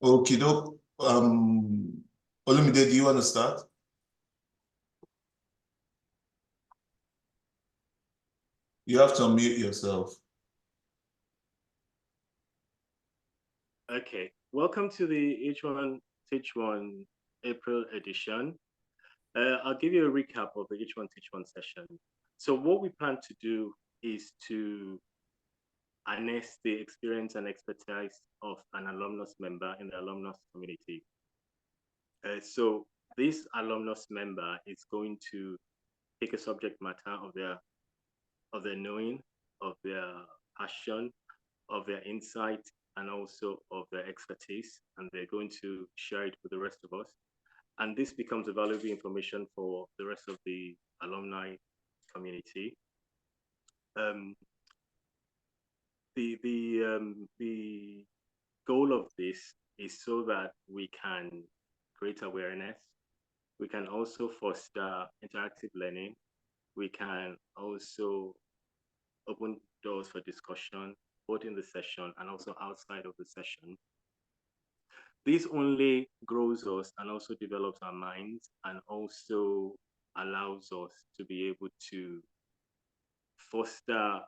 Okay, doke. Olumide, do you want to start? You have to unmute yourself. Okay, welcome to the H1 Teach 1 April edition. I'll give you a recap of the H1 Teach 1 session. So what we plan to do is to harness the experience and expertise of an alumnus member in the alumnus community. So this alumnus member is going to take a subject matter of their knowing, of their passion, of their insight, and also of their expertise, and they're going to share it with the rest of us. And this becomes a valuable information for the rest of the alumni community. The goal of this is so that we can create awareness. We can also foster interactive learning. We can also open doors for discussion, both in the session and also outside of the session. This only grows us and also develops our minds and also allows us to be able to foster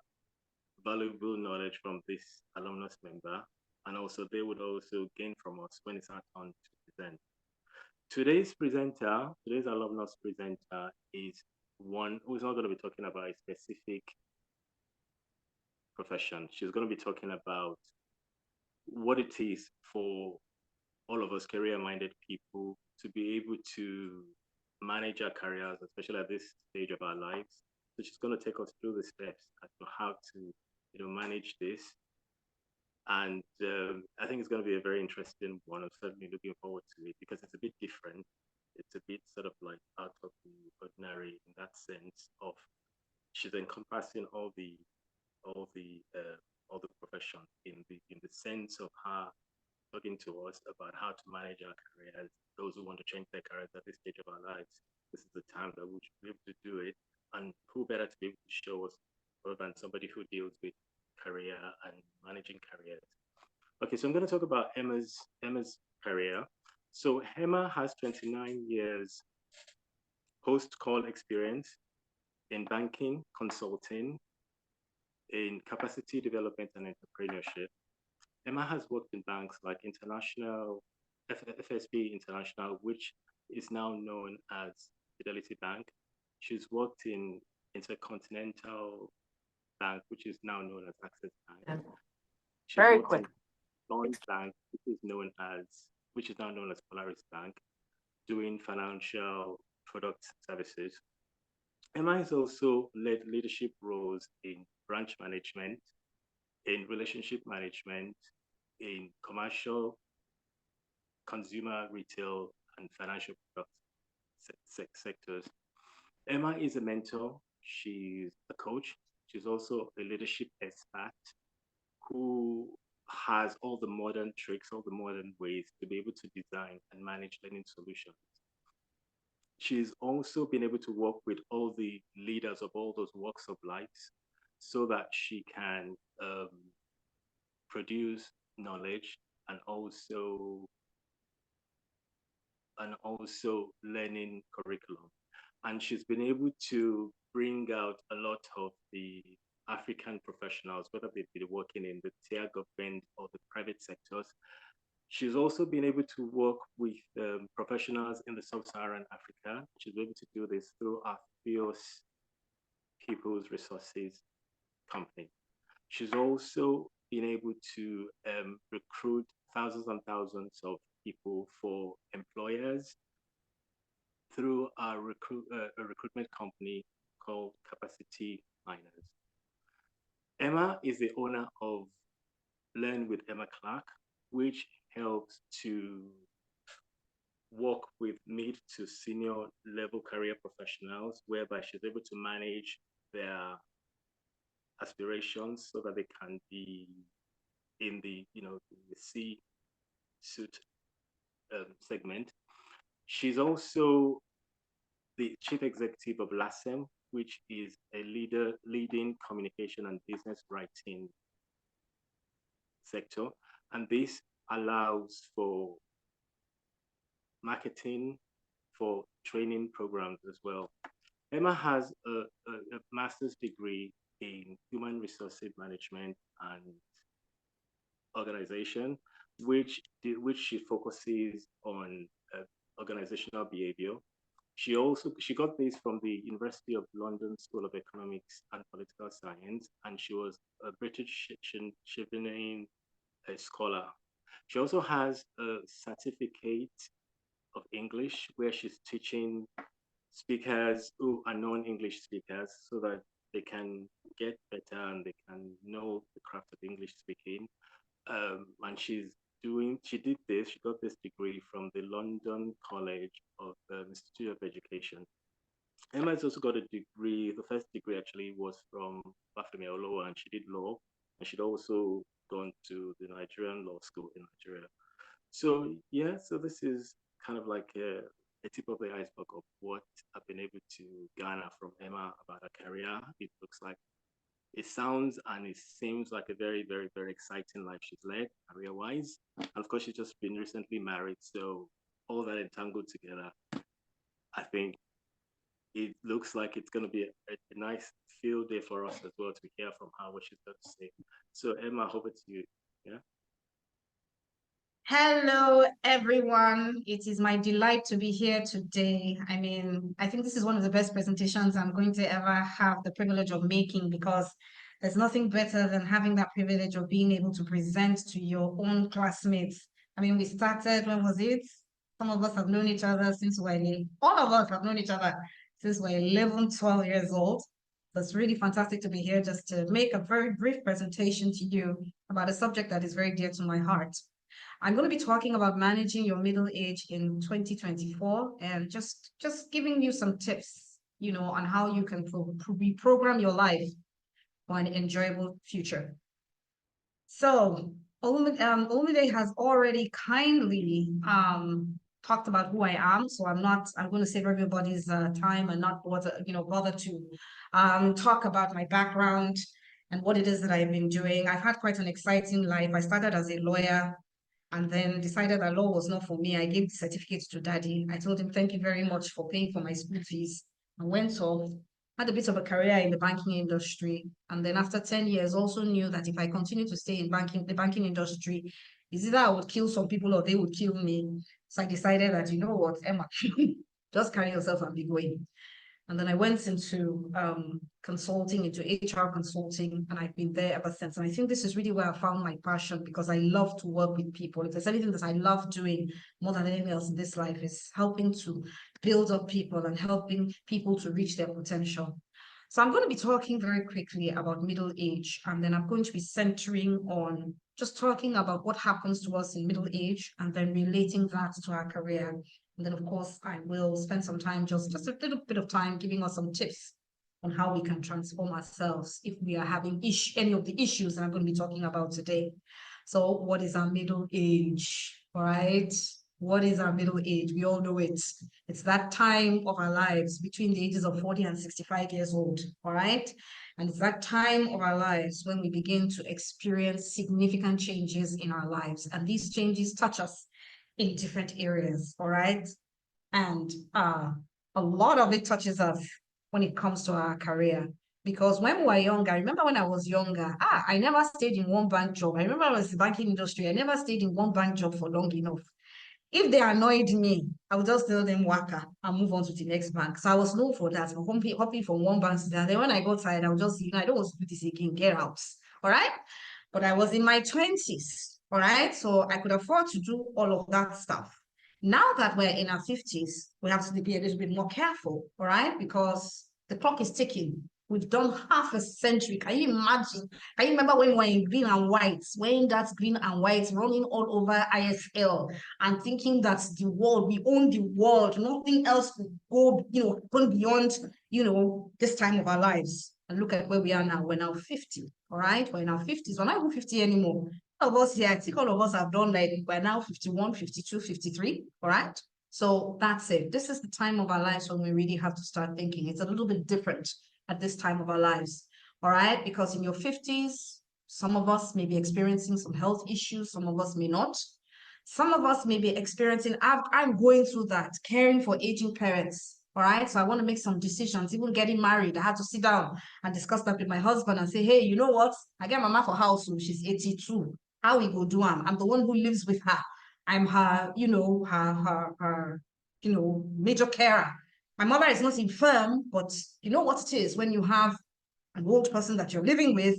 valuable knowledge from this alumnus member, and also they would also gain from us when it's our turn to present. Today's alumnus presenter is one who's not going to be talking about a specific profession. She's going to be talking about what it is for all of us career-minded people to be able to manage our careers, especially at this stage of our lives. So she's going to take us through the steps as to how to, manage this. And I think it's going to be a very interesting one. I'm certainly looking forward to it because it's a bit different. It's a bit sort of like out of the ordinary in that sense of she's encompassing all the profession in the sense of her talking to us about how to manage our careers, those who want to change their careers at this stage of our lives. This is the time that we should be able to do it. And who better to be able to show us rather than somebody who deals with career and managing careers. Okay, so I'm going to talk about Ema's career. So Ema has 29 years post-call experience in banking, consulting, in capacity development and entrepreneurship. Ema has worked in banks like FSB International, which is now known as Fidelity Bank. She's worked in Intercontinental Bank, which is now known as Access Bank. She's Very worked quick. in Lloyds Bank, which is now known as Polaris Bank, doing financial product services. Ema has also led leadership roles in branch management, in relationship management, in commercial, consumer, retail, and financial product sectors. Ema is a mentor. She's a coach. She's also a leadership expert who has all the modern tricks, all the modern ways to be able to design and manage learning solutions. She's also been able to work with all the leaders of all those walks of life so that she can produce knowledge and also learning curriculum. And she's been able to bring out a lot of the African professionals, whether they be working in the tier government or the private sectors. She's also been able to work with professionals in the sub-Saharan Africa. She's able to do this through our FIOS People's Resources company. She's also been able to recruit thousands and thousands of people for employers through a recruitment company called Capacity Miners. Ema is the owner of Learn with Ema Clark, which helps to work with mid to senior level career professionals, whereby she's able to manage their aspirations so that they can be in the C-suite segment. She's also the chief executive of LASEM, which is a leading communication and business writing sector. And this allows for marketing, for training programs as well. Emma has a master's degree in human resources management and organization, which she focuses on organizational behavior. She got this from the University of London School of Economics and Political Science, and she was a British Chevening scholar. She also has a certificate of English where she's teaching speakers who are non-English speakers so that they can get better and they can know the craft of English speaking. And she got this degree from the London College of Institute of Education. Emma has also got a degree, the first degree actually was from Bafemi Olowo, and she did law, and she'd also gone to the Nigerian law school in Nigeria. So yeah, so this is kind of like a tip of the iceberg of what I've been able to garner from Emma about her career. It looks like, it sounds and it seems like a very, very, very exciting life she's led career-wise. And of course, she's just been recently married. So all that entangled together, I think it looks like it's going to be a nice field day for us as well to hear from her what she's got to say. So Emma, over to you. Yeah. Hello, everyone. It is my delight to be here today. I mean, I think this is one of the best presentations I'm going to ever have the privilege of making, because there's nothing better than having that privilege of being able to present to your own classmates. I mean, we started, when was it? Some of us have known each other since all of us have known each other since we're 11, 12 years old. So it's really fantastic to be here just to make a very brief presentation to you about a subject that is very dear to my heart. I'm going to be talking about managing your middle age in 2024 and just giving you some tips, on how you can reprogram your life for an enjoyable future. So Olumide has already kindly talked about who I am. So I'm going to save everybody's time and not bother to talk about my background and what it is that I've been doing. I've had quite an exciting life. I started as a lawyer, and then decided that law was not for me. I gave the certificate to daddy. I told him, thank you very much for paying for my school fees. I went off, had a bit of a career in the banking industry. And then after 10 years, also knew that if I continue to stay in the banking industry, it's either I would kill some people or they would kill me. So I decided that, you know what, Emma, just carry yourself and be going. And then I went into consulting, into HR consulting, and I've been there ever since. And I think this is really where I found my passion, because I love to work with people. If there's anything that I love doing more than anything else in this life, is helping to build up people and helping people to reach their potential. So I'm going to be talking very quickly about middle age, and then I'm going to be centering on just talking about what happens to us in middle age and then relating that to our career. And then, of course, I will spend some time, just a little bit of time, giving us some tips on how we can transform ourselves if we are having any of the issues that I'm going to be talking about today. So what is our middle age, all right? What is our middle age? We all know it. It's that time of our lives between the ages of 40 and 65 years old, all right? And it's that time of our lives when we begin to experience significant changes in our lives. And these changes touch us in different areas, all right? And a lot of it touches us when it comes to our career. Because when we were younger, I remember when I was younger, I never stayed in one bank job. I remember I was in the banking industry. I never stayed in one bank job for long enough. If they annoyed me, I would just tell them waka and move on to the next bank. So I was known for that, for hopping from one bank to the other. Then when I got tired, I would just, I don't want to do this again, get out. All right? But I was in my 20s. All right, so I could afford to do all of that stuff. Now that we're in our 50s, we have to be a little bit more careful, all right, because the clock is ticking. We've done half a century. Can you imagine? Can you remember when we were in green and white, wearing that green and white, running all over ISL and thinking that the world, we own the world, nothing else could go, go beyond, this time of our lives. And look at where we are now. We're now 50, all right? We're in our 50s. We're not even 50 anymore. All of us here, I think all of us have done, like, we're now 51, 52, 53, all right? So that's it. This is the time of our lives when we really have to start thinking. It's a little bit different at this time of our lives, all right? Because in your 50s, Some of us may be experiencing some health issues. Some of us may not. Some of us may be experiencing, I'm going through that, caring for aging parents. All right. So I want to make some decisions, even getting married. I had to sit down and discuss that with my husband and say, hey, you know what? I get mama for house. So she's 82. How we go do I'm the one who lives with her. I'm her, her major carer. My mother is not infirm, but you know what it is when you have an old person that you're living with.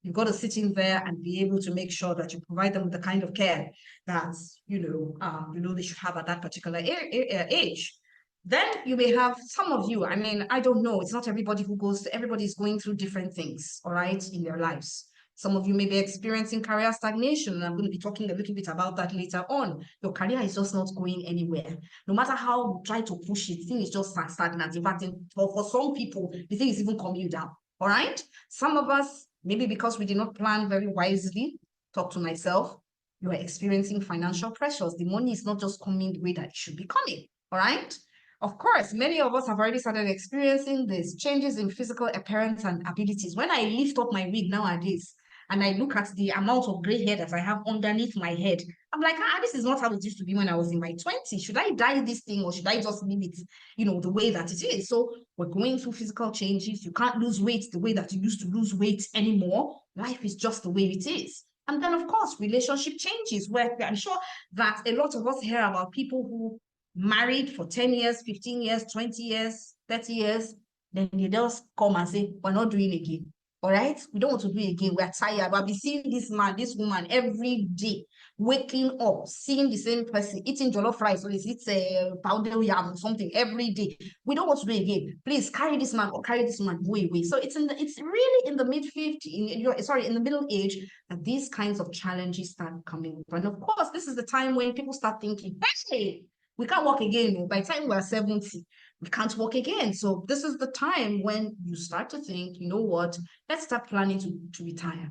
You've got to sit in there and be able to make sure that you provide them with the kind of care that they should have at that particular age. Then you may have some of you. I mean, I don't know. It's not everybody everybody's going through different things, all right, in their lives. Some of you may be experiencing career stagnation, and I'm going to be talking a little bit about that later on. Your career is just not going anywhere. No matter how you try to push it, the thing is just stagnant. In fact, for some people, the thing is even coming down. All right. Some of us, maybe because we did not plan very wisely, talk to myself, you are experiencing financial pressures. The money is not just coming the way that it should be coming. All right. Of course, many of us have already started experiencing these changes in physical appearance and abilities. When I lift up my wig nowadays and I look at the amount of gray hair that I have underneath my head, I'm like, this is not how it used to be when I was in my 20s. Should I dye this thing or should I just leave it, the way that it is? So we're going through physical changes. You can't lose weight the way that you used to lose weight anymore. Life is just the way it is. And then, of course, relationship changes, where I'm sure that a lot of us hear about people who married for 10 years, 15 years, 20 years, 30 years, then they just come and say, we're not doing it again. All right, we don't want to do it again. We're tired. We'll be seeing this man, this woman every day, waking up, seeing the same person, eating jollof rice, or is it pounded yam or something every day. We don't want to do it again. Please carry this man or carry this woman away. So it's really in the mid-50s, in the middle age, that these kinds of challenges start coming. And of course, this is the time when people start thinking, hey, we can't walk again. By the time we're 70, we can't walk again. So this is the time when you start to think, you know what, let's start planning to retire.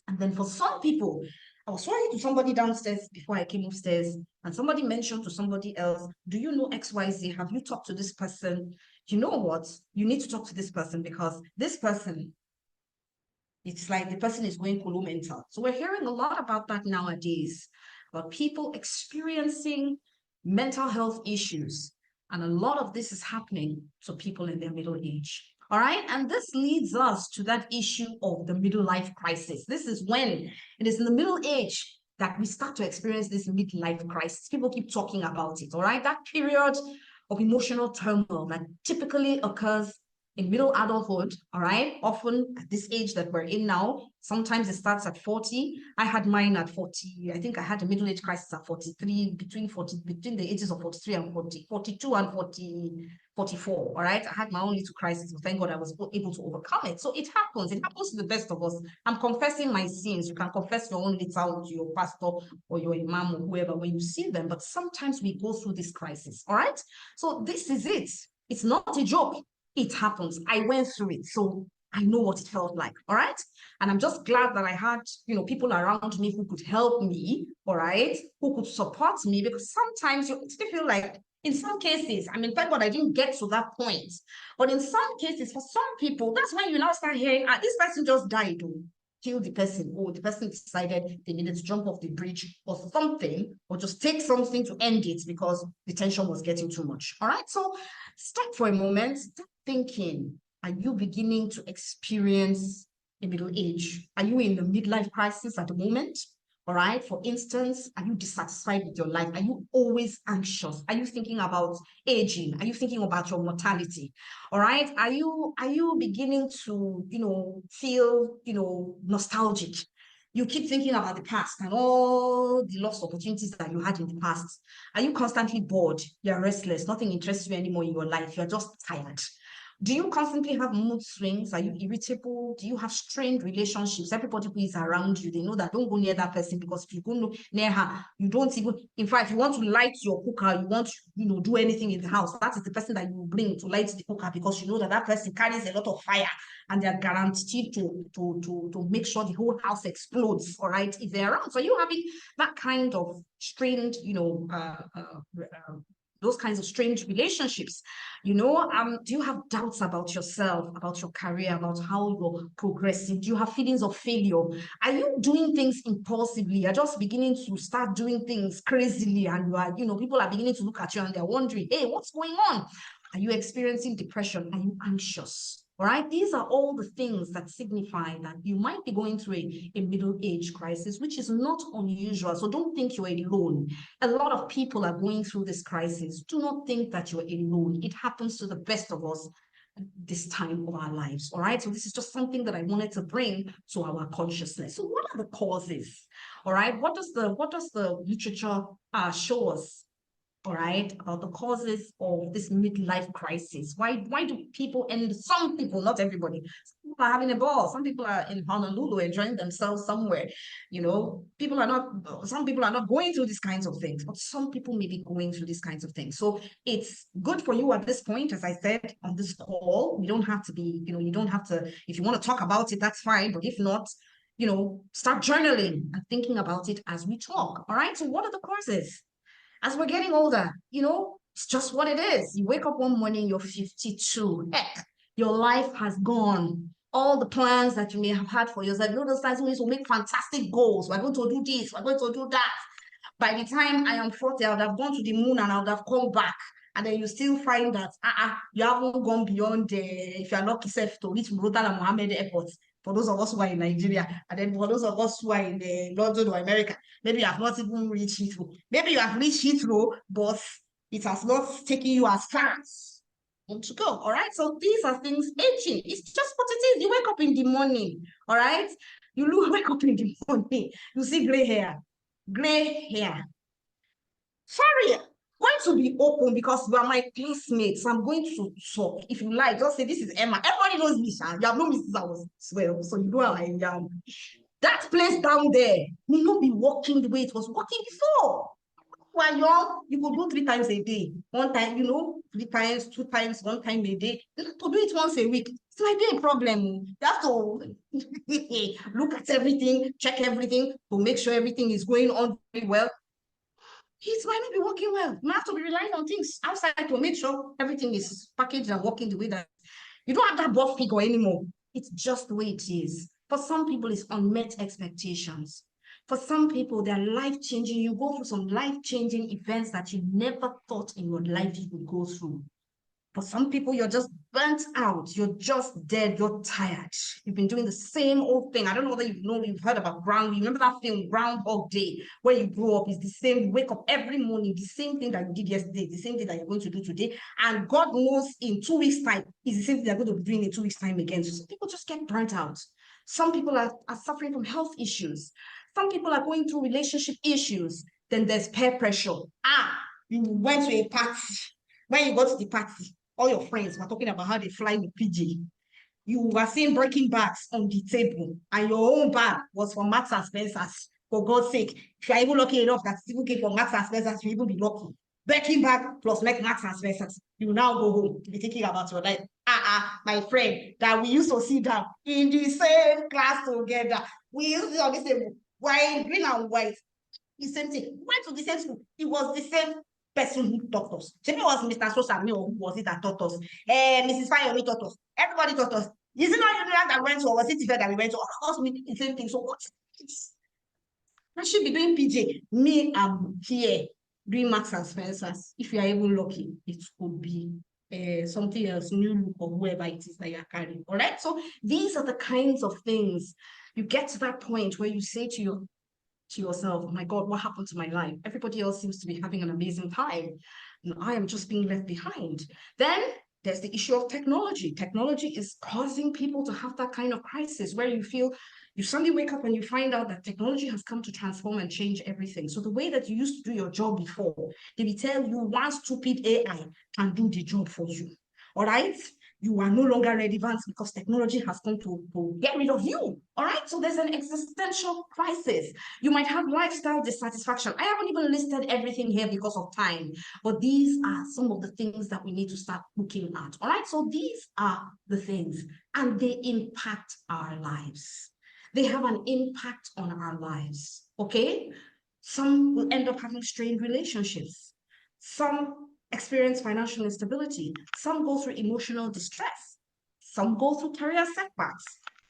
And then for some people, I was talking to somebody downstairs before I came upstairs, and somebody mentioned to somebody else, do you know XYZ? Have you talked to this person? You know what? You need to talk to this person because this person, it's like the person is going colo mental. So we're hearing a lot about that nowadays, about people experiencing mental health issues. And a lot of this is happening to people in their middle age. All right. And this leads us to that issue of the middle life crisis. This is when it is in the middle age that we start to experience this midlife crisis. People keep talking about it. All right. That period of emotional turmoil that typically occurs in middle adulthood, all right, often at this age that we're in now. Sometimes it starts at 40. I had mine at 40. I think I had a middle age crisis at 43, between the ages of 43 and 40, 42 and 44, all right? I had my own little crisis, but thank God I was able to overcome it. So it happens to the best of us. I'm confessing my sins. You can confess your own little to your pastor or your imam or whoever when you see them, but sometimes we go through this crisis, all right? So this is it. It's not a joke. It happens. I went through it. So I know what it felt like. All right. And I'm just glad that I had, people around me who could help me. All right. Who could support me, because sometimes you still feel like, in some cases, I mean, thank God I didn't get to that point. But in some cases, for some people, that's when you now start hearing, this person just died. Kill the person, or the person decided they needed to jump off the bridge or something, or just take something to end it because the tension was getting too much. All right. So stop for a moment. Stop thinking, are you beginning to experience a middle age? Are you in the midlife crisis at the moment? All right. For instance, are you dissatisfied with your life? Are you always anxious? Are you thinking about aging? Are you thinking about your mortality? All right. Are you beginning to, feel, nostalgic? You keep thinking about the past and all the lost opportunities that you had in the past. Are you constantly bored? You're restless. Nothing interests you anymore in your life. You're just tired. Do you constantly have mood swings? Are you irritable? Do you have strained relationships? Everybody who is around you, they know that don't go near that person, because if you go near her, you don't even, in fact, you want to light your cooker, you want to, do anything in the house. That is the person that you will bring to light the cooker, because you know that person carries a lot of fire and they're guaranteed to make sure the whole house explodes, all right, if they're around. So you having that kind of strained, those kinds of strange relationships. You know, do you have doubts about yourself, about your career, about how you're progressing? Do you have feelings of failure? Are you doing things impulsively? You're just beginning to start doing things crazily, and you are, you know, people are beginning to look at you and they're wondering, hey, what's going on? Are you experiencing depression? Are you anxious? All right, these are all the things that signify that you might be going through a middle age crisis, which is not unusual. So don't think you're alone. A lot of people are going through this crisis. Do not think that you're alone. It happens to the best of us at this time of our lives. All right, so this is just something that I wanted to bring to our consciousness. So what are the causes? All right, what does the literature show us? All right, about the causes of this midlife crisis. Why do people end, some people, not everybody, some people are having a ball, some people are in Honolulu enjoying themselves somewhere, you know, some people are not going through these kinds of things, but some people may be going through these kinds of things. So it's good for you at this point, as I said, on this call. We don't have to be, you know, you don't have to, if you want to talk about it, that's fine, but if not, you know, start journaling and thinking about it as we talk. All right, so what are the causes? As we're getting older, you know, it's just what it is. You wake up one morning, you're 52. Heck, your life has gone. All the plans that you may have had for yourself, you know, those times when you make fantastic goals. We're going to do this, we're going to do that. By the time I am 40, I would have gone to the moon and I would have come back. And then you still find that you haven't gone beyond, if you're lucky enough to reach Murutala Mohammed Airport. For those of us who are in Nigeria, and then for those of us who are in London or America, maybe you have not even reached Heathrow. Maybe you have reached Heathrow, but it has not taken you as far as you want to go. All right. So these are things aging. It's just what it is. You wake up in the morning. All right. You wake up in the morning. You see gray hair. Gray hair. Sorry, I'm going to be open because you are my classmates. I'm going to talk. If you like, just say this is Emma. Everybody knows me, Sha. You have known me since I was 12, so you know how I am. That place down there may not be working the way it was working before. When you're young, you could do 3 times a day. One time, you know, 3 times, 2 times, 1 time a day. To do it once a week, it might be a problem. You have to look at everything, check everything to make sure everything is going on very well. It might not be working well. You have to be relying on things outside to make sure everything is packaged and working the way that you don't have that buff figure anymore. It's just the way it is. For some people, it's unmet expectations. For some people, they're life-changing. You go through some life-changing events that you never thought in your life you would go through. For some people, you're just burnt out. You're just dead. You're tired. You've been doing the same old thing. I don't know whether you've heard about Ground. You remember that film, Groundhog Day, where you grow up? It's the same. You wake up every morning, the same thing that you did yesterday, the same thing that you're going to do today. And God knows in 2 weeks' time, is the same thing they're going to be doing in 2 weeks' time again. So some people just get burnt out. Some people are suffering from health issues. Some people are going through relationship issues. Then there's peer pressure. You went to a party. When you got to the party, all your friends were talking about how they fly with PJ. You were seeing breaking bags on the table, and your own bag was from Marks and Spencer's. For God's sake, if you are even lucky enough that it's even came from Marks and Spencer's, you even be lucky. Breaking bag plus Marks and Spencer's. You now go home to be thinking about your life. My friend that we used to sit down in the same class together. We used to on the same white, green and white. The same thing. We went to the same school. It was the same person who taught us. Maybe it was Mr. Sosa, who was it that taught us? Mrs. Fayomi taught us. Everybody taught us. Is it not Union that went to, or was it Tifa that we went to? All of us the same thing. So what? I should be doing PJ. Me, I'm here doing Marks and Spencer's. If you are even lucky, it could be something else, new look or whoever it is that you're carrying. All right. So these are the kinds of things you get to that point where you say to yourself, oh my God, what happened to my life? Everybody else seems to be having an amazing time, and I am just being left behind. Then there's the issue of technology. Technology is causing people to have that kind of crisis where you feel you suddenly wake up and you find out that technology has come to transform and change everything. So the way that you used to do your job before, they will tell you one stupid AI can do the job for you. All right? You are no longer relevant because technology has come to get rid of you. All right. So there's an existential crisis. You might have lifestyle dissatisfaction. I haven't even listed everything here because of time, but these are some of the things that we need to start looking at. All right. So these are the things, and they impact our lives. They have an impact on our lives. Okay. Some will end up having strained relationships. Some experience financial instability. Some go through emotional distress. Some go through career setbacks.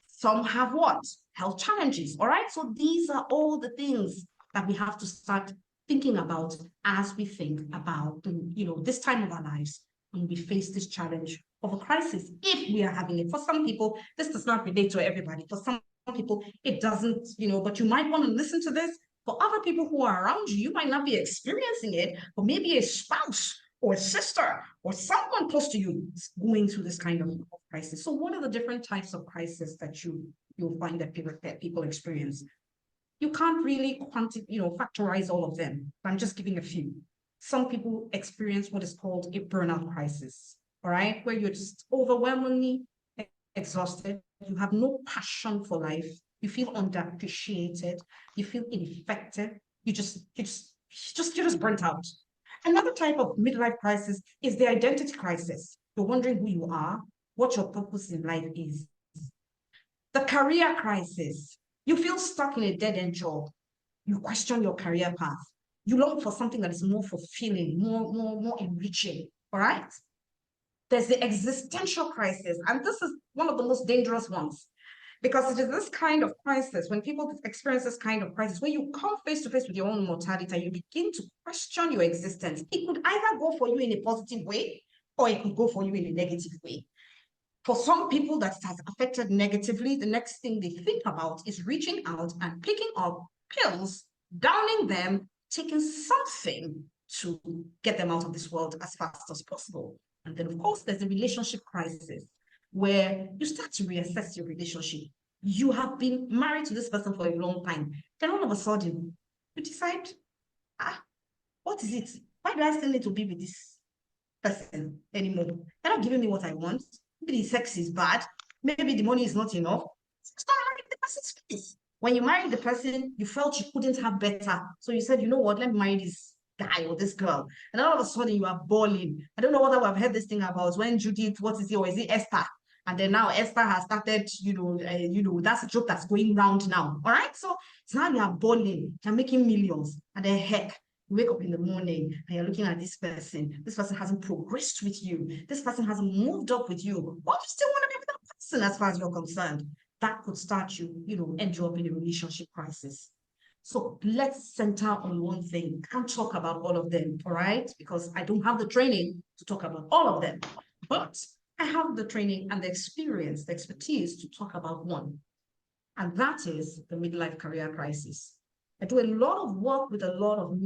Some have what? Health challenges, all right? So these are all the things that we have to start thinking about as we think about, this time of our lives when we face this challenge of a crisis, if we are having it. For some people, this does not relate to everybody. For some people, it doesn't, but you might want to listen to this. For other people who are around you, you might not be experiencing it, but maybe a spouse or a sister or someone close to you is going through this kind of crisis. So what are the different types of crisis that you'll find that people experience? You can't really factorize all of them. I'm just giving a few. Some people experience what is called a burnout crisis, all right, where you're just overwhelmingly exhausted. You have no passion for life. You feel underappreciated. You feel ineffective. You're just burnt out. Another type of midlife crisis is the identity crisis. You're wondering who you are, what your purpose in life is. The career crisis. You feel stuck in a dead-end job. You question your career path. You long for something that is more fulfilling, more enriching, all right? There's the existential crisis, and this is one of the most dangerous ones, because it is this kind of crisis, when people experience this kind of crisis, where you come face to face with your own mortality and you begin to question your existence. It could either go for you in a positive way, or it could go for you in a negative way. For some people that it has affected negatively, the next thing they think about is reaching out and picking up pills, downing them, taking something to get them out of this world as fast as possible. And then, of course, there's a relationship crisis where you start to reassess your relationship. You have been married to this person for a long time. Then all of a sudden, you decide, what is it? Why do I still need to be with this person anymore? They're not giving me what I want. Maybe the sex is bad. Maybe the money is not enough. Stop marrying the person's face. When you married the person, you felt you couldn't have better. So you said, you know what, let me marry this guy or this girl. And all of a sudden you are bawling. I don't know whether we've heard this thing about when Judith, what is it, or is it Esther? And then now Esther has started, that's a joke that's going round now. All right. So now you are bawling, you're making millions. And then heck, you wake up in the morning and you're looking at this person. This person hasn't progressed with you. This person hasn't moved up with you. Why do you still want to be with that person as far as you're concerned? That could start you, end you up in a relationship crisis. So let's center on one thing. I can't talk about all of them, all right? Because I don't have the training to talk about all of them. But I have the training and the experience, the expertise to talk about one. And that is the midlife career crisis. I do a lot of work with a lot of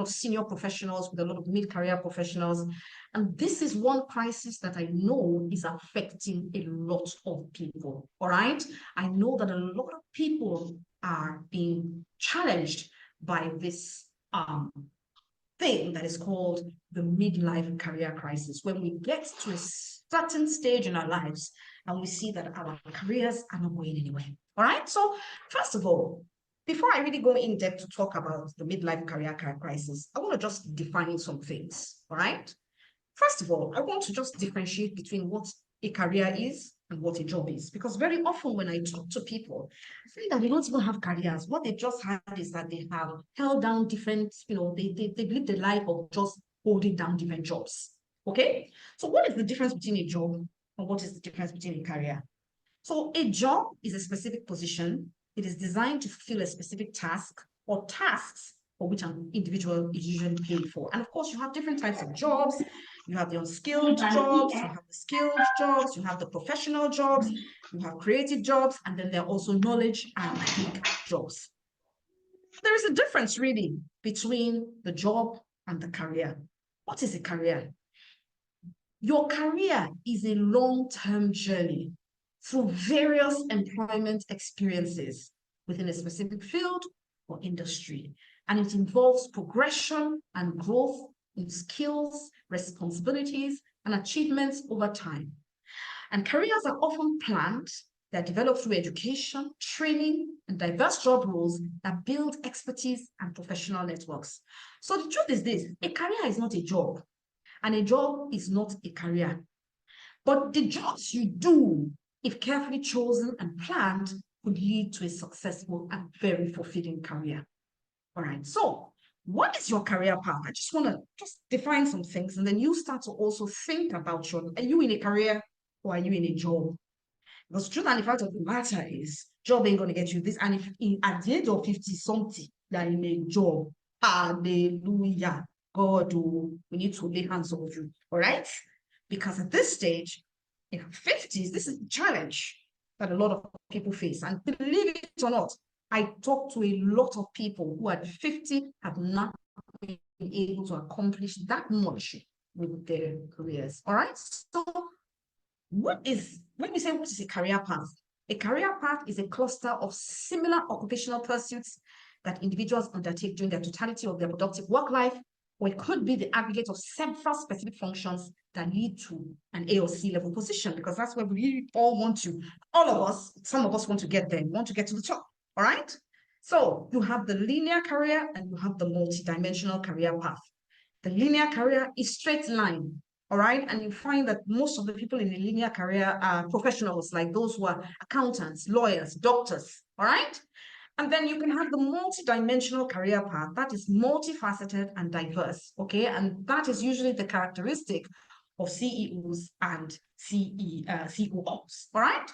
senior professionals, with a lot of mid-career professionals. And this is one crisis that I know is affecting a lot of people, all right? I know that a lot of people are being challenged by this thing that is called the midlife career crisis. When we get to a certain stage in our lives and we see that our careers are not going anywhere. All right. So first of all, before I really go in depth to talk about the midlife career crisis, I want to just define some things. All right. First of all, I want to just differentiate between what a career is and what a job is. Because very often when I talk to people, I find that they don't even have careers. What they just had is that they have held down different, they've lived a life of just holding down different jobs. Okay? So what is the difference between a job and what is the difference between a career? So a job is a specific position. It is designed to fulfill a specific task or tasks for which an individual is usually paid for. And of course, you have different types of jobs. You have the unskilled jobs, you have the skilled jobs, you have the professional jobs, you have creative jobs, and then there are also knowledge and gig jobs. There is a difference really between the job and the career. What is a career? Your career is a long-term journey through various employment experiences within a specific field or industry. And it involves progression and growth in skills, responsibilities, and achievements over time. And careers are often planned, they're developed through education, training, and diverse job roles that build expertise and professional networks. So the truth is this, a career is not a job, and a job is not a career. But the jobs you do, if carefully chosen and planned, could lead to a successful and very fulfilling career. All right, so what is your career path? I just want to just define some things, and then you start to also think about are you in a career or are you in a job? Because the truth and the fact of the matter is, job ain't going to get you this. And if at the age of 50 something, that in a job, hallelujah, God, oh, we need to lay hands on you. All right? Because at this stage, in 50s, this is a challenge that a lot of people face. And believe it or not, I talk to a lot of people who at 50 have not been able to accomplish that much with their careers. All right? So when we say what is a career path? A career path is a cluster of similar occupational pursuits that individuals undertake during the totality of their productive work life, or it could be the aggregate of several specific functions that lead to an A or C level position, because that's where we all want to, all of us, some of us want to get there, want to get to the top, all right? So you have the linear career and you have the multidimensional career path. The linear career is straight line, all right? And you find that most of the people in the linear career are professionals, like those who are accountants, lawyers, doctors, all right? And then you can have the multi-dimensional career path that is multifaceted and diverse, okay? And that is usually the characteristic of CEOs and CEOs, all right?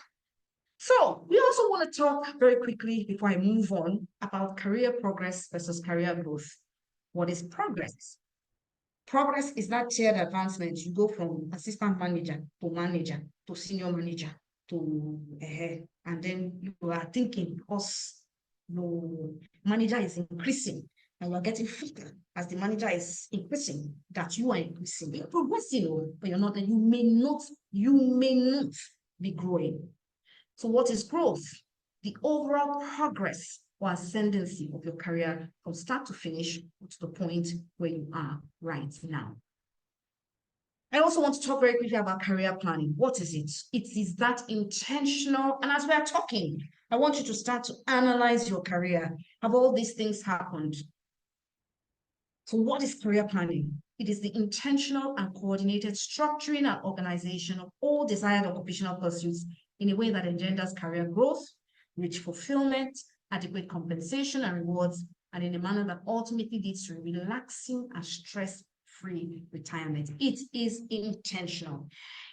So we also want to talk very quickly before I move on about career progress versus career growth. What is progress? Progress is that tiered advancement. You go from assistant manager to senior manager to and then you are thinking because your manager is increasing and you are getting fitter as the manager is increasing, that you are increasing. You're progressing, but you're not, and you may not be growing. So what is growth? The overall progress or ascendancy of your career from start to finish to the point where you are right now. I also want to talk very quickly about career planning. What is it? It is that intentional, and as we are talking, I want you to start to analyze your career. Have all these things happened? So what is career planning? It is the intentional and coordinated structuring and organization of all desired occupational pursuits in a way that engenders career growth, rich fulfillment, adequate compensation and rewards, and in a manner that ultimately leads to relaxing and stress-free retirement. It is intentional.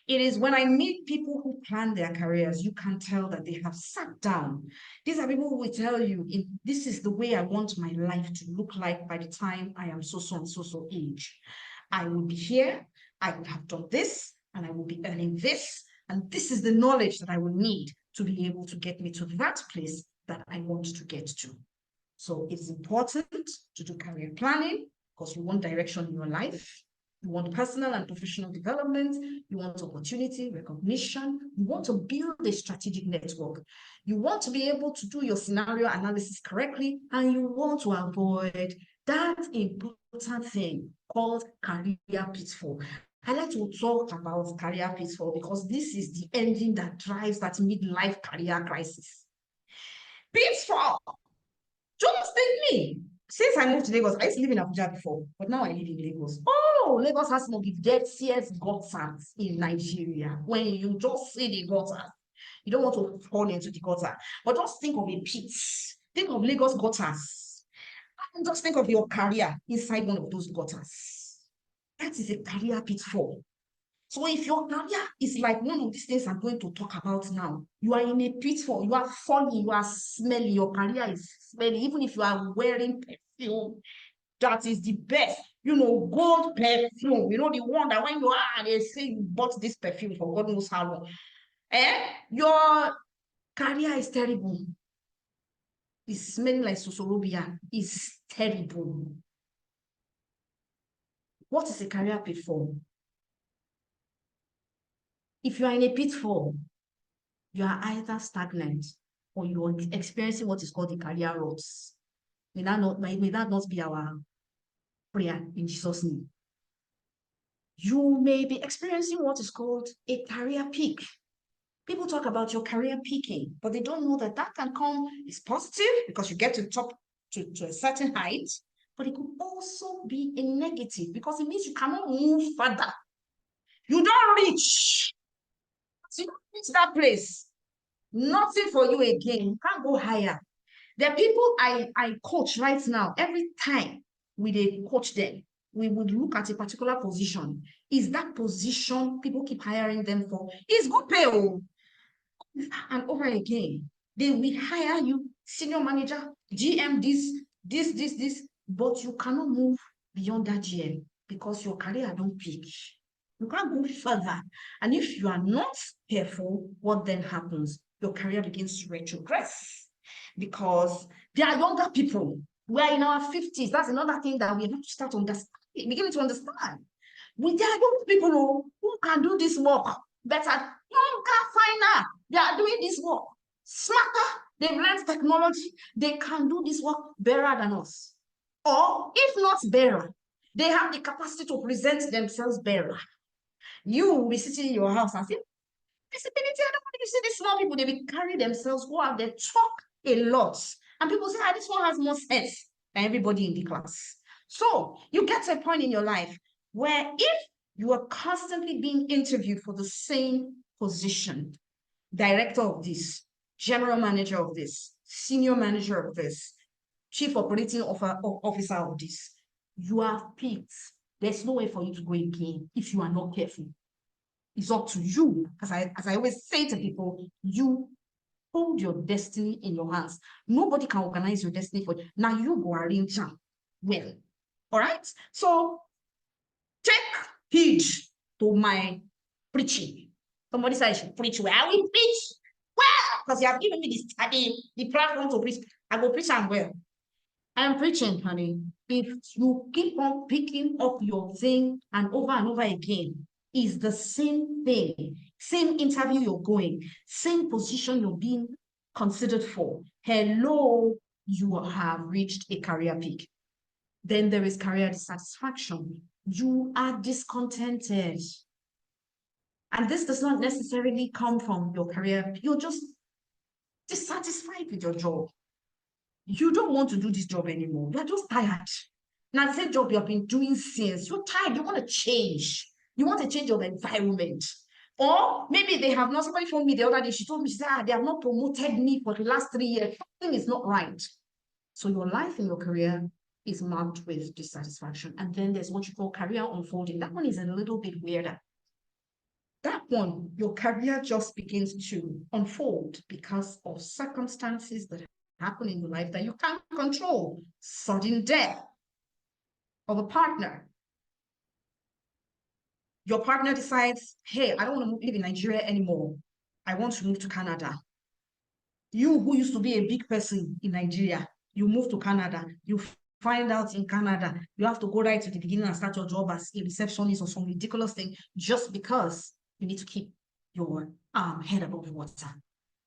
It is when I meet people who plan their careers, you can tell that they have sat down. These are people who will tell you, this is the way I want my life to look like by the time I am so and so age. I will be here, I will have done this, and I will be earning this, and this is the knowledge that I will need to be able to get me to that place that I want to get to. So it's important to do career planning because you want direction in your life. You want personal and professional development. You want opportunity, recognition. You want to build a strategic network. You want to be able to do your scenario analysis correctly, and you want to avoid that important thing called career pitfall. I like to talk about career pitfall because this is the engine that drives that midlife career crisis. Pitfall. Just take me. Since I moved to Lagos, I used to live in Abuja before, but now I live in Lagos. Oh, Lagos has some of the dirtiest gutters in Nigeria. When you just see the gutter, you don't want to fall into the gutter, but just think of a pit. Think of Lagos gutters. And just think of your career inside one of those gutters. That is a career pitfall. So if your career is like one of these things I'm going to talk about now, you are in a pitfall, you are falling, you are smelly, your career is smelly, even if you are wearing perfume, that is the best, gold perfume, the one that when you are, they say you bought this perfume for God knows how long. Your career is terrible. It's smelling like Sosorobia. It's terrible. What is a career pitfall? If you are in a pitfall, you are either stagnant or you are experiencing what is called the career ruts. May that not be our prayer in Jesus' name. You may be experiencing what is called a career peak. People talk about your career peaking, but they don't know that can come, it's positive because you get to the top to a certain height, but it could also be a negative because it means you cannot move further. You don't reach. So you don't reach that place. Nothing for you again. You can't go higher. There are people I coach right now. Every time we did coach them. We would look at a particular position. Is that position people keep hiring them for? It's good pay. And over again, they will hire you, senior manager, GM, this, but you cannot move beyond that GM because your career don't peak. You can't go further. And if you are not careful, what then happens? Your career begins to retrogress because there are younger people. We are in our 50s. That's another thing that we have to start beginning to understand. There are young people who can do this work better. Younger, finer. They are doing this work smarter. They've learned technology. They can do this work better than us. Or if not better, they have the capacity to present themselves better. You will be sitting in your house and say, visibility, I don't want to see these small people. They will carry themselves, go out there, talk a lot. And people say, this one has more sense than everybody in the class. So you get to a point in your life where if you are constantly being interviewed for the same position, director of this, general manager of this, senior manager of this, chief operating officer of this, you have peaked. There's no way for you to go again if you are not careful. It's up to you. As I always say to people, you hold your destiny in your hands. Nobody can organize your destiny for you. Now you go arrange them well. All right? So take heed to my preaching. Somebody said I should preach well. I will preach well because you have given me the platform to preach. I will preach and well. I am preaching, honey. If you keep on picking up your thing and over again, is the same thing, same interview you're going, same position you're being considered for. Hello, you have reached a career peak. Then there is career dissatisfaction. You are discontented. And this does not necessarily come from your career. You're just dissatisfied with your job. You don't want to do this job anymore. You're just tired. Now, the same job you have been doing since, you're tired. You want to change. You want to change your environment. Or maybe they have not, somebody phoned me the other day, she told me, she said, they have not promoted me for the last 3 years. Something is not right. So your life and your career is marked with dissatisfaction. And then there's what you call career unfolding. That one is a little bit weirder. That one, your career just begins to unfold because of circumstances that happen in your life that you can't control. Sudden death of a partner. Your partner decides, hey, I don't want to live in Nigeria anymore. I want to move to Canada. You who used to be a big person in Nigeria, you move to Canada. You find out in Canada, you have to go right to the beginning and start your job as a receptionist or some ridiculous thing just because you need to keep your head above water.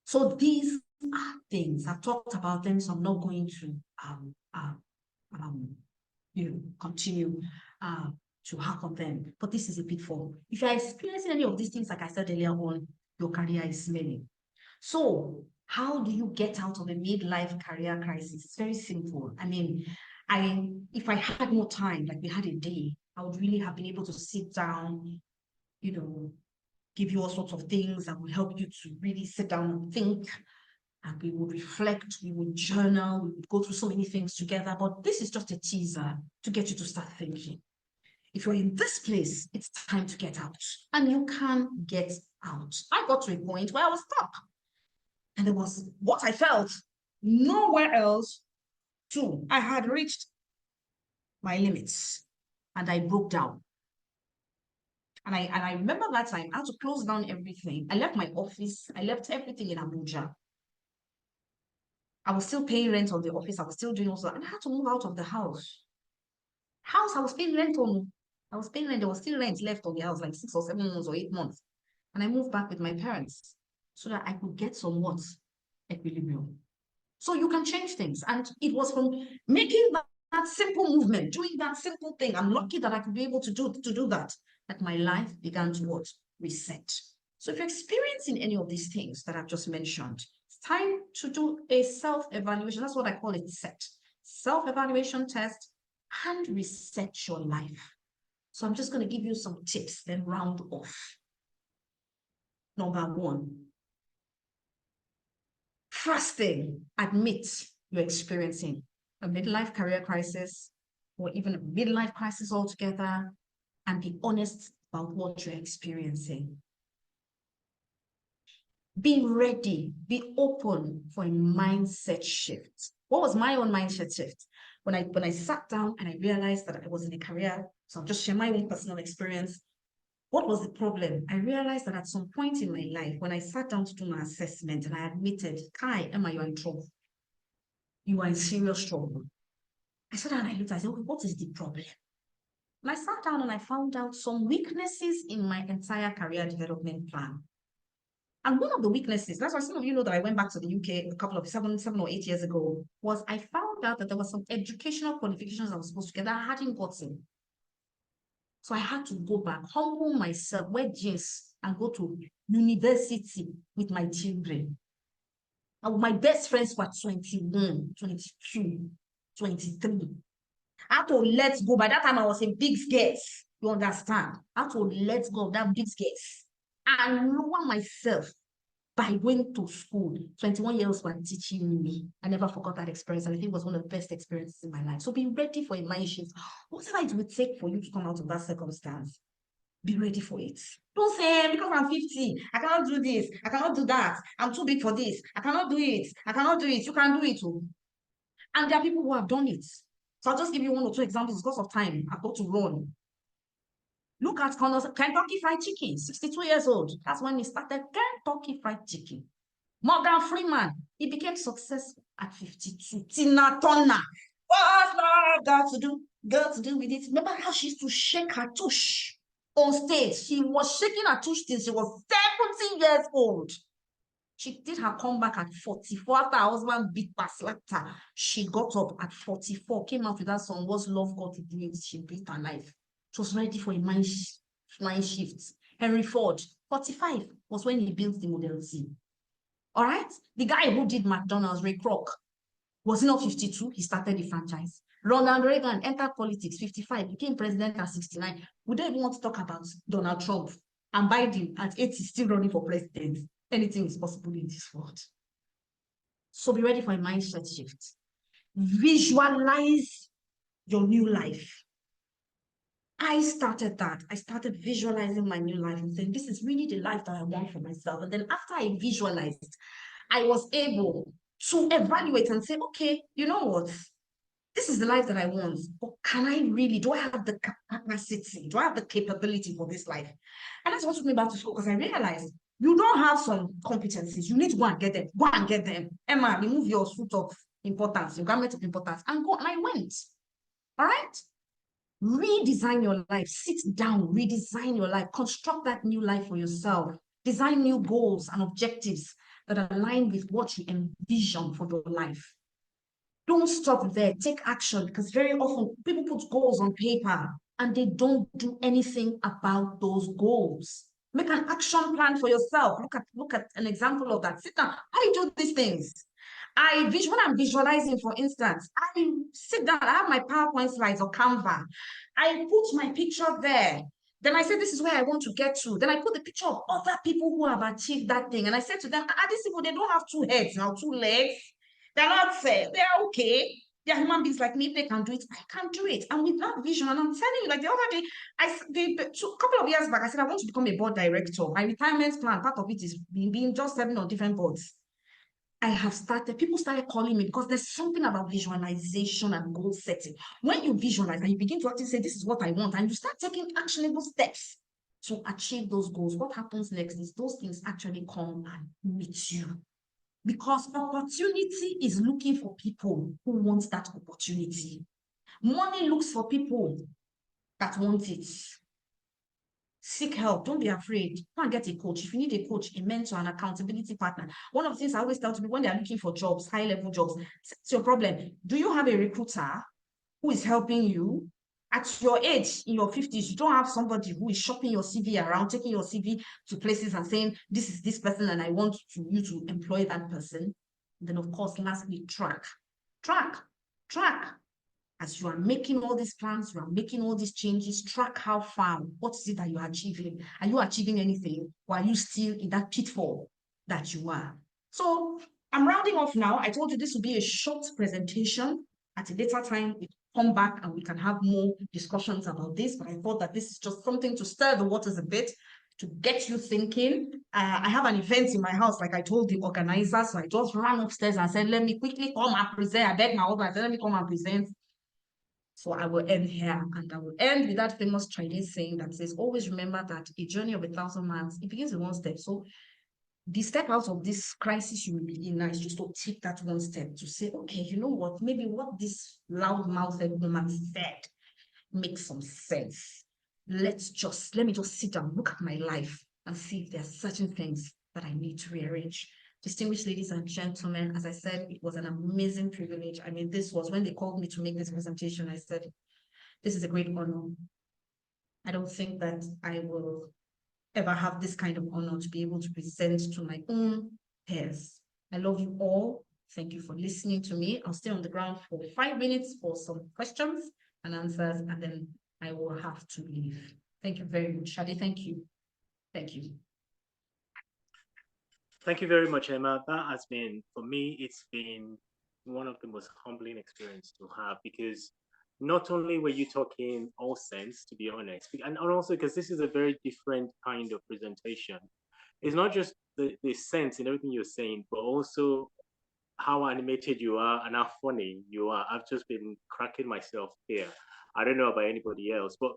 So these are things, I've talked about them, so I'm not going to continue to hack on them. But this is a pitfall. If you're experiencing any of these things, like I said earlier on, your career is smelling. So how do you get out of a midlife career crisis? It's very simple. I mean, if I had more time, like we had a day, I would really have been able to sit down, give you all sorts of things that will help you to really sit down and think. And we would reflect, we would journal, we would go through so many things together. But this is just a teaser to get you to start thinking. If you're in this place, it's time to get out. And you can get out. I got to a point where I was stuck. And there was what I felt nowhere else to. I had reached my limits and I broke down. And I remember that time, I had to close down everything. I left my office. I left everything in Abuja. I was still paying rent on the office. I was still doing also. And I had to move out of the house. I was paying rent on. I was paying rent. There was still rent left on the house, like 6 or 7 months or 8 months. And I moved back with my parents so that I could get somewhat equilibrium. So you can change things. And it was from making that simple movement, doing that simple thing. I'm lucky that I could be able to do that my life began to what? Reset. So if you're experiencing any of these things that I've just mentioned, it's time to do a self-evaluation. That's what I call it, SET. Self-evaluation test and reset your life. So I'm just going to give you some tips, then round off. Number 1. First thing, admit you're experiencing a midlife career crisis or even a midlife crisis altogether, and be honest about what you're experiencing. Be ready, be open for a mindset shift. What was my own mindset shift? When I sat down and I realized that I was in a career, so I'll just share my own personal experience. What was the problem? I realized that at some point in my life, when I sat down to do my assessment and I admitted, Kai, Emma, you're in trouble. You are in serious trouble. I sat down and I looked, I said, okay, what is the problem? And I sat down and I found out some weaknesses in my entire career development plan. And one of the weaknesses, that's why some of you know that I went back to the UK a couple of seven or 8 years ago, was I found out that there were some educational qualifications I was supposed to get that I hadn't gotten. So I had to go back, humble myself, wear jeans, and go to university with my children. And my best friends were 21, 22, 23. I had to let go. By that time, I was a big guess. You understand? I had to let go of that big guess and lower myself by going to school. 21-year-olds were teaching me. I never forgot that experience. And I think it was one of the best experiences in my life. So be ready for a mind shift. Whatever it will take for you to come out of that circumstance, be ready for it. Don't say, because I'm 50, I cannot do this, I cannot do that, I'm too big for this, I cannot do it, I cannot do it. You can do it too. And there are people who have done it. So I'll just give you one or two examples because of time. I've got to run. Look at Kentucky Fried Chicken, 62 years old. That's when he started Kentucky Fried Chicken. Morgan Freeman, he became successful at 52. Tina Turner, what's love got to do with it? Remember how she used to shake her tush on stage? She was shaking her tush till she was 70 years old. She did her comeback at 44 after her husband beat her, slapped her. She got up at 44, came out with that song, What's Love Got to Do with It? She beat her life. She was ready for a mind shift. Henry Ford, 45, was when he built the Model T. All right? The guy who did McDonald's, Ray Kroc, was he not 52? He started the franchise. Ronald Reagan entered politics, 55, became president at 69. We don't even want to talk about Donald Trump and Biden at 80, still running for president. Anything is possible in this world. So be ready for a mindset shift. Visualize your new life. I started that. I started visualizing my new life and saying, this is really the life that I want for myself. And then after I visualized, I was able to evaluate and say, okay, you know what? This is the life that I want, but can I really, do I have the capacity? Do I have the capability for this life? And that's what took me back to school, because I realized you don't have some competencies. You need to go and get them. Go and get them. Emma, remove your suit of importance, your garment of importance, and go. And I went. All right? Redesign your life. Sit down, redesign your life. Construct that new life for yourself. Design new goals and objectives that align with what you envision for your life. Don't stop there. Take action, because very often people put goals on paper and they don't do anything about those goals. Make an action plan for yourself. Look at an example of that. Sit down. I do these things. When I'm visualizing, for instance, I sit down, I have my PowerPoint slides or Canva. I put my picture there. Then I said, this is where I want to get to. Then I put the picture of other people who have achieved that thing. And I said to them, these people, they don't have two heads now, two legs. They're not fair. They're okay. They're human beings like me. If they can do it, I can do it. And with that vision, and I'm telling you, like the other day, a couple of years back, I said, I want to become a board director. My retirement plan, part of it is being just serving on different boards. I have started, people started calling me because there's something about visualization and goal setting. When you visualize and you begin to actually say, this is what I want, and you start taking actionable steps to achieve those goals, what happens next is those things actually come and meet you. Because opportunity is looking for people who want that opportunity. Money looks for people that want it. Seek help. Don't be afraid. Go and get a coach. If you need a coach, a mentor, an accountability partner. One of the things I always tell people when they're looking for jobs, high-level jobs, it's your problem. Do you have a recruiter who is helping you? At your age, in your 50s, you don't have somebody who is shopping your CV around, taking your CV to places and saying, this is this person and I want you to employ that person. And then, of course, lastly, track. As you are making all these plans, you are making all these changes, track how far, what is it that you are achieving? Are you achieving anything? Or are you still in that pitfall that you are? So I'm rounding off now. I told you this will be a short presentation. At a later time, come back and we can have more discussions about this. But I thought that this is just something to stir the waters a bit, to get you thinking. I have an event in my house, like I told the organizer, so I just ran upstairs and said, let me quickly come and present. I begged my husband, I said, let me come and present. So I will end here, and I will end with that famous Chinese saying that says, always remember that a journey of 1,000 miles, it begins with one step. So the step out of this crisis you will be in now is just to take that one step to say, okay, you know what, maybe what this loud-mouthed woman said makes some sense. Let me just sit and look at my life and see if there are certain things that I need to rearrange. Distinguished ladies and gentlemen, as I said, it was an amazing privilege. I mean, this was when they called me to make this presentation, I said, this is a great honor. I don't think that I will ever have this kind of honor to be able to present to my own peers. I love you all. Thank you for listening to me. I'll stay on the ground for 5 minutes for some questions and answers, and then I will have to leave. Thank you very much. Shadi, thank you. Thank you. Thank you very much, Emma. That has been, for me, it's been one of the most humbling experiences to have, because not only were you talking all sense, to be honest, and also because this is a very different kind of presentation. It's not just the sense in everything you're saying, but also how animated you are and how funny you are. I've just been cracking myself here. I don't know about anybody else, but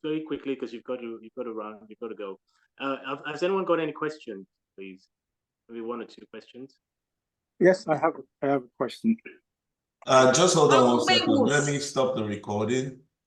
very quickly, because you've got to run, you've got to go. Has anyone got any questions, please? Maybe 1 or 2 questions. Yes, I have a question. Just hold on one Wait, second. Let me stop the recording.